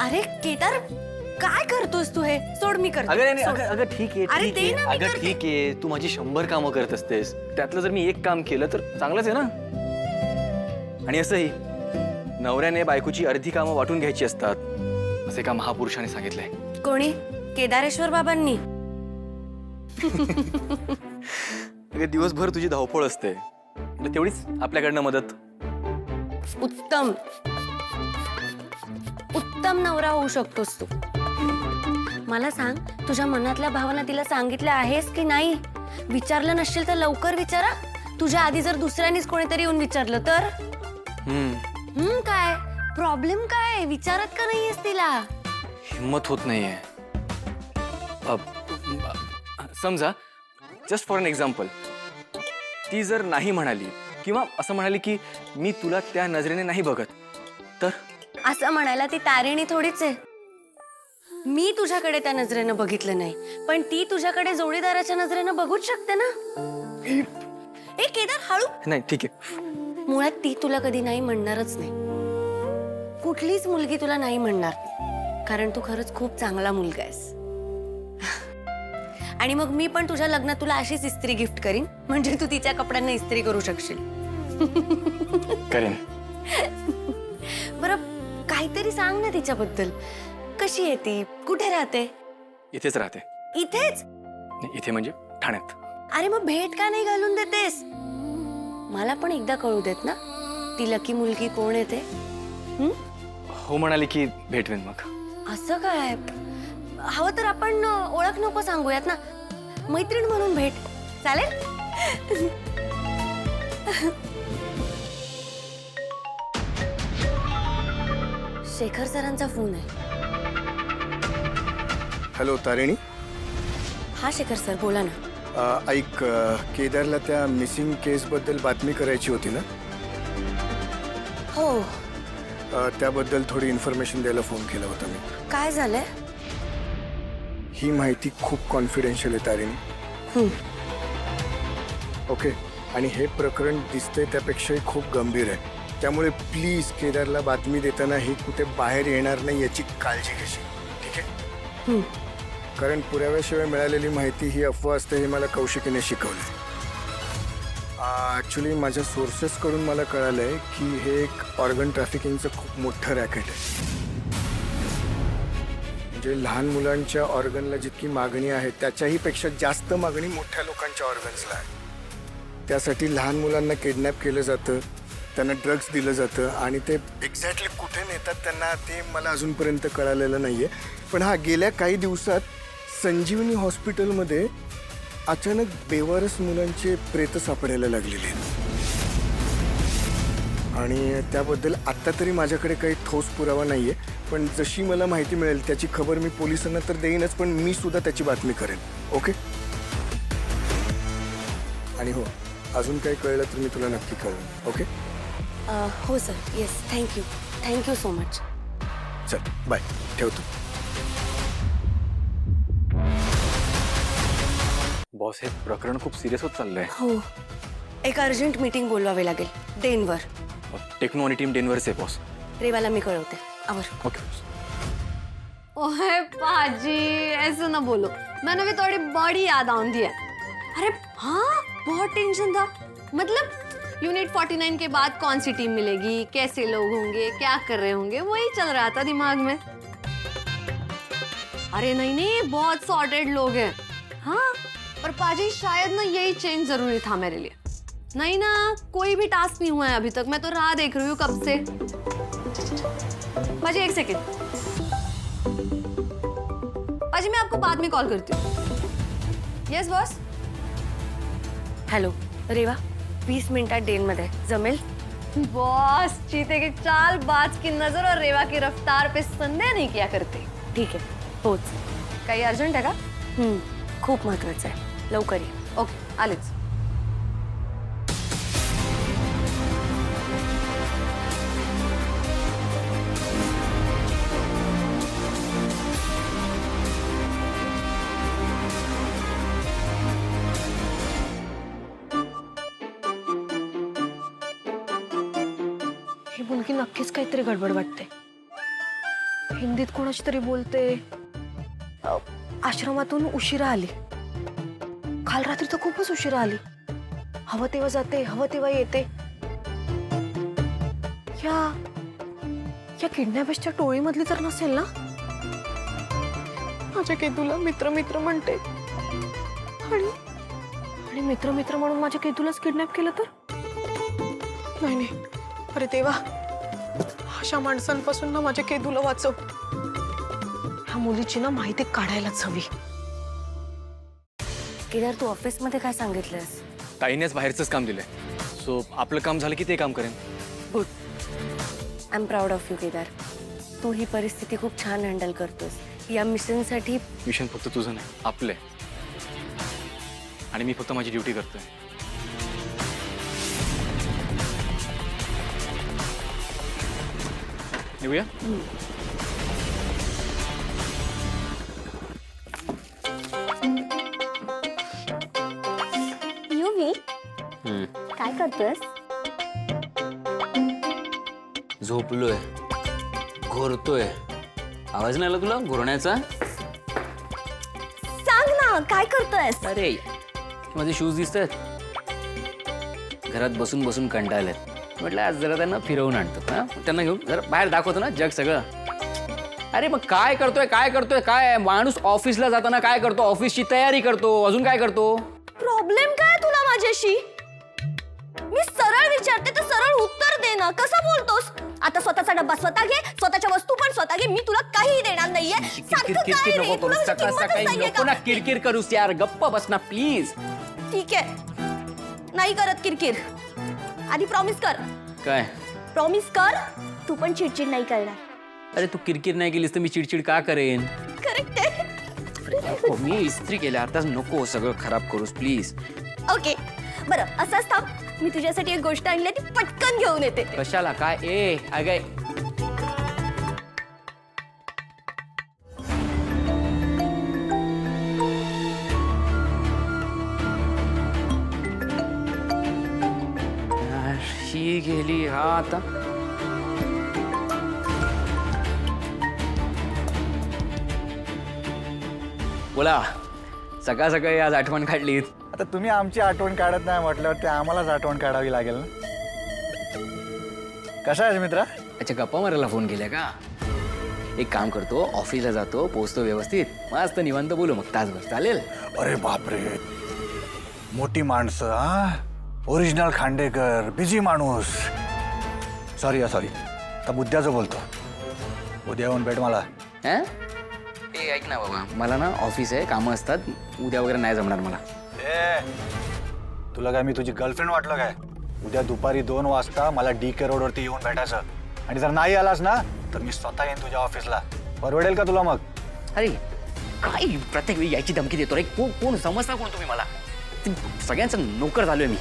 अरे केदार काय करतोस तू? हे सोड, मी करतो. अगं ठीक आहे, अरे ठीक दे आहे. ना, मी अगं करते. ठीक आहे, तू माझी 100 कामं करत असतेस, त्यातलं जर मी एक काम केलं तर चांगलंच आहे ना. आणि असंही नवऱ्याने बायकोची अर्धी कामं वाटून घ्यायची असतात, असं एका महापुरुषाने सांगितलंय. कोणी? केदारेश्वर बाबांनी. अगं दिवसभर तुझी धावपळ असते, म्हणजे तेवढीच आपल्याकडनं मदत. उत्तम उत्तम नवरा होऊ शकतोस तू. मला सांग, तुझ्या मनातल्या भावना तिला सांगितल्या आहेस की नाही? विचारलं नसेल तर लवकर विचारा. तुझ्या आधी जर दुसऱ्यानीच कोणीतरी येऊन विचारलं तर? काय प्रॉब्लेम? काय विचारत का नाहीयेस तिला? हिम्मत होत नाहीये. समजा, जस्ट फॉर एन एक्झाम्पल, ती जर नाही म्हणाली किंवा असं म्हणाली की मी तुला त्या नजरेने नाही बघत, तर असं म्हणायला ती तारिणी थोडीच आहे. मी तुझ्याकडे त्या नजरेनं बघितलं नाही, पण ती तुझ्याकडे जोडीदाराच्या नजरेनं बघूच शकते ना. ए केदार, हळू. नाही ठीक आहे. मुळात ती तुला कधी नाही म्हणणारच नाही. कुठलीच मुलगी तुला नाही म्हणणार, कारण तू खरंच खूप चांगला मुलगा आहेस. आणि मग मी पण तुझ्या लग्नात तुला अशीच इस्त्री गिफ्ट करीन, म्हणजे तू तिच्या कपड्यांना इस्त्री करू शकशील. करेन. बरं, काहीतरी सांग ना तिच्याबद्दल. कशी आहे ती? कुठे राहते? इथेच राहते. इथेच? नाही, इथे म्हणजे ठाण्यात. अरे मग भेट का नाही घालून देतेस? मला पण एकदा कळू देत ना, ती लकी मुलगी कोण आहे ते. हो म्हणाली की भेटवेन मग. असं काय? हवं तर आपण ओळख नको सांगूयात ना, मैत्रीण म्हणून भेट. चालेल? शेखर सरांचा फोन आहे. हॅलो तारिणी. हा शेखर सर, बोला ना. ऐक, केदारला त्या मिसिंग केसबद्दल बातमी करायची होती ना. हो. त्याबद्दल थोडी इन्फॉर्मेशन द्यायला फोन केला होता मी. काय झालंय? ही माहिती खूप कॉन्फिडेन्शियल आहे तारिणी. ओके. आणि हे प्रकरण दिसतंय त्यापेक्षाही खूप गंभीर आहे, त्यामुळे प्लीज केदारला बातमी देताना ही कुठे बाहेर येणार नाही याची काळजी घेशील, ठीक आहे? कारण पुराव्याशिवाय मिळालेली माहिती ही अफवा असते हे मला कौशिकीने शिकवलं. ॲक्च्युली माझ्या सोर्सेसकडून मला कळालं आहे की हे एक ऑर्गन ट्रॅफिकिंगचं खूप मोठं रॅकेट आहे. म्हणजे लहान मुलांच्या ऑर्गनला जितकी मागणी आहे त्याच्याही पेक्षा जास्त मागणी मोठ्या लोकांच्या ऑर्गन्सला आहे. त्यासाठी लहान मुलांना किडनॅप केलं जातं, त्यांना ड्रग्ज दिलं जातं आणि ते एक्झॅक्टली कुठे नेतात त्यांना ते मला अजूनपर्यंत कळालेलं नाही आहे. पण हा, गेल्या काही दिवसात संजीवनी हॉस्पिटलमध्ये अचानक बेवारस मुलांचे प्रेत सापडायला लागलेले आहेत. आणि त्याबद्दल आत्ता तरी माझ्याकडे काही ठोस पुरावा नाही आहे, पण जशी मला माहिती मिळेल त्याची खबर मी पोलिसांना तर देईनच, पण मी सुद्धा त्याची बातमी करेन. ओके? आणि हो, अजून काही कळलं तर मी तुला नक्की कळवेन. ओके? हो sir. Yes, thank you. Thank you so much. चल बाय, ठेवतो. बॉस, हे प्रकरण खूप सिरियस होत चाललंय. हो, एक अर्जंट मीटिंग बोलवावी लागेल डेनवर. टेक्नो आणि टीम डेनवरच आहे बॉस. रेवाला मी कळवते. आवर. ओके. ओहे पाजी, ऐसे ना बोलो, मैंने भी थोड़ी बॉडी याद आउन दी है. अरे हाँ, बहुत टेंशन था. मतलब यूनिट 49 के बाद कौन सी टीम मिलेगी, कैसे लोग होंगे, क्या कर रहे होंगे, वही चल रहा था दिमाग में. अरे नहीं नहीं, बहुत सॉर्टेड लोग हैं. हाँ, पर पाजी शायद ना यही चेंज जरूरी था मेरे लिए. नहीं ना, कोई भी टास्क नहीं हुआ है अभी तक. मैं तो राह देख रही हूँ कब से. पाजी एक सेकेंड. पाजी मैं आपको बाद में कॉल करती हूँ. Yes boss. हॅलो रेवा, 20 मिनिटात डेनमध्ये जमेल? बॉस, चीते की चाल, बाज की नजर और रेवा की रफ्तार पे संदेह नहीं किया करते. ठीक आहे, पोच. काही अर्जंट आहे का? खूप महत्वाचं आहे, लवकर ये. ओके, आलेच. ही मुलगी नक्कीच काहीतरी गडबड वाटते. हिंदीत कोणाशी तरी बोलते. आश्रमातून उशिरा आली. काल रात्री तर खूपच उशिरा आली. हवं तेव्हा जाते, हवं तेव्हा येते. या किडनॅपर्सच्या टोळीमधली तर नसेल ना? माझ्या केतूला मित्र मित्र म्हणते आणि मित्र मित्र म्हणून माझ्या केतूलाच किडनॅप केलं तर? नाही नाही, अरे देवा, अशा माणसांपासून ना माझ्या केतूला वाचव. ह्या मुलीची ना माहिती काढायलाच हवी. केदार, तू ऑफिसमध्ये काय सांगितलंस? ताईनेच बाहेरचंच काम दिलंय. सो आपलं काम झालं की ते काम करेन. Good. I am proud of you Kedar. तू ही परिस्थिती खूप छान हँडल करतोस. या मिशनसाठी मिशन फक्त तुझं नाही, आपलं आहे. आणि मी फक्त माझी ड्युटी करतोय. येऊया? युवी काय करतोस? झोपलोय, घोरतोय. आवाज नाही आला तुला घोरण्याचा? सांग ना काय करतोयस? अरे माझे शूज दिसत आहेत. घरात बसून बसून कंटाळलेत. म्हटलं आज जरा त्यांना फिरवून आणतो. हा, त्यांना घेऊन जरा बाहेर दाखवतो ना जग सगळं. अरे मग काय करतोय काय करतोय काय? माणूस ऑफिसला जाताना काय करतो? ऑफिसची तयारी करतो. अजून काय करतो? प्रॉब्लेम काय आहे तुला माझ्याशी? मी सरळ विचारते तर सरळ उत्तर दे ना. कसं बोलतोस? आता स्वतःचा डब्बा स्वतः घे, स्वतःच्या वस्तू पण स्वतः घे. मी तुला काही देणार नाहीये. सारखं काय रे? तुला माझी सकाळ किंमतच सकाळी नाहीये नको का? ना किरकिर करूस यार. गप्प बस ना प्लीज. ठीक आहे, नाही करत किरकिर. आधी प्रॉमिस कर. काय? प्रॉमिस कर, तू पण चिडचिड नाही करणार. अरे तू किरकिर नाही केलीस तर मी चिडचिड का करेन? करेक्ट आहे. हो, मी इस्त्री केल्या. आताच नको सगळं खराब करूस प्लीज. ओके, बरं असंच थांब. मी तुझ्यासाठी एक गोष्ट आणली ती पटकन घेऊन येते. कशाला काय? ए अगं ही गेली. हा आता बोला. सकाळ सकाळी आज आठवण काढलीत. आता तुम्ही आमची आठवण काढत नाही म्हटल्यावर ते आम्हालाच आठवण काढावी लागेल ना. कसा आहेस मित्रा? अच्छा, गप्पा मारायला फोन केलाय का? एक काम करतो, ऑफिसला जातो, पोहोचतो व्यवस्थित, मस्त निवांत बोलू मग तासभर. चालेल? अरे बापरे, मोठी माणसं हा. ओरिजिनल खांडेकर, बिझी माणूस. सॉरी आता मुद्द्याचं बोलतो. उद्या येऊन भेट मला. हं? ए ऐक ना बाबा, मला ना ऑफिस आहे, कामं असतात. उद्या वगैरे नाही जमणार मला. ए तुला काय मी तुझी गर्लफ्रेंड वाटलं काय? उद्या दुपारी 2 वाजता मला DK रोडवरती येऊन भेटायचं. आणि जर नाही आलास ना तर मी स्वतः येईन तुझ्या ऑफिसला. परवडेल का तुला मग? अरे काय प्रत्येक वेळी यायची धमकी देतो रे? कोण समजता कोण तुम्ही मला? सगळ्यांचा नोकर झालोय मी.